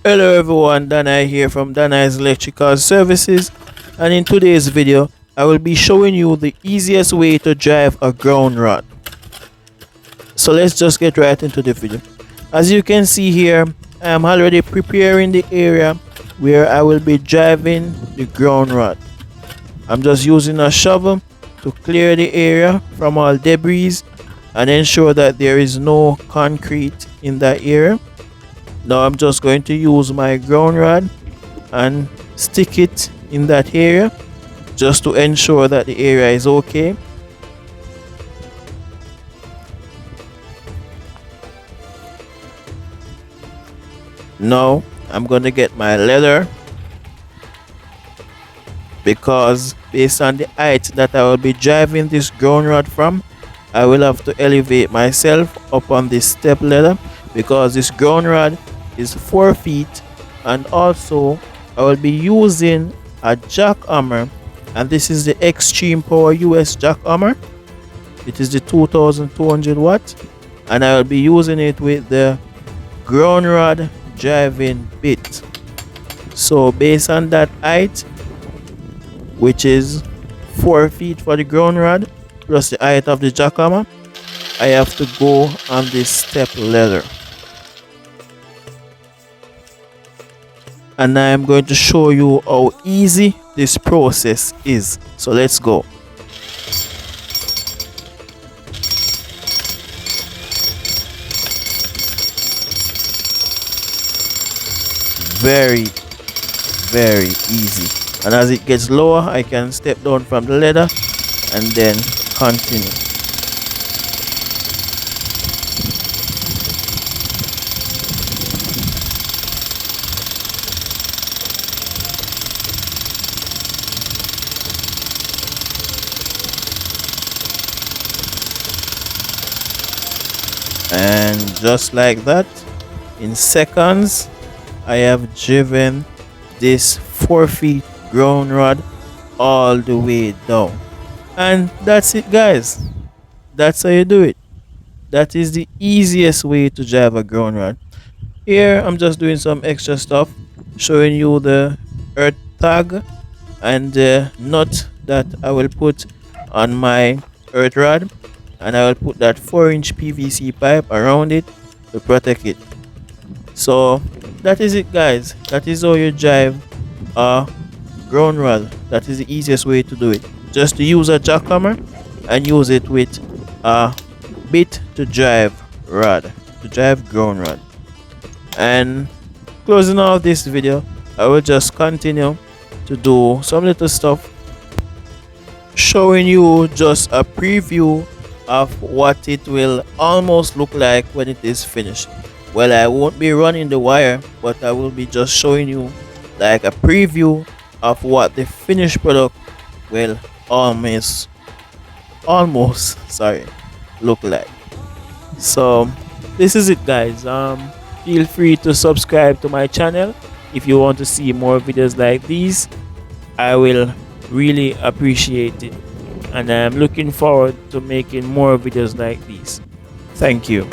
Hello everyone, Danai here from Danai's Electrical Services, and in today's video I will be showing you the easiest way to drive a ground rod. So let's just get right into the video. As you can see here, I am already preparing the area where I will be driving the ground rod. I'm just using a shovel to clear the area from all debris and ensure that there is no concrete in that area. Now I'm just going to use my ground rod and stick it in that area just to ensure that the area is okay. Now I'm going to get my leather, because based on the height that I will be driving this ground rod from, I will have to elevate myself up on this step ladder, because this ground rod is 4 feet, and also I will be using a jackhammer, and this is the XtremepowerUS Jackhammer. It is the 2200 watt, and I will be using it with the ground rod driving bit. So based on that height, which is 4 feet for the ground rod plus the height of the jackhammer, I have to go on this step ladder. And I am going to show you how easy this process is. So let's go. Very easy. And as it gets lower, I can step down from the ladder and then continue. And just like that, in seconds, I have driven this 4 feet ground rod all the way down. And that's it, guys. That's how you do it. That is the easiest way to drive a ground rod. Here I'm just doing some extra stuff, showing you the earth tag and the nut that I will put on my earth rod, and I will put that 4-inch PVC pipe around it to protect it. So that is it, guys. That is how you drive a ground rod. That is the easiest way to do it. Just to use a jackhammer and use it with a bit to drive rod, to drive ground rod. And closing off this video, I will just continue to do some little stuff, showing you just a preview of what it will almost look like when it is finished. Well, I won't be running the wire, but I will be just showing you like a preview of what the finished product will almost look like. So this is it, guys. Feel free to subscribe to my channel if you want to see more videos like these. I will really appreciate it, and I'm looking forward to making more videos like these. Thank you.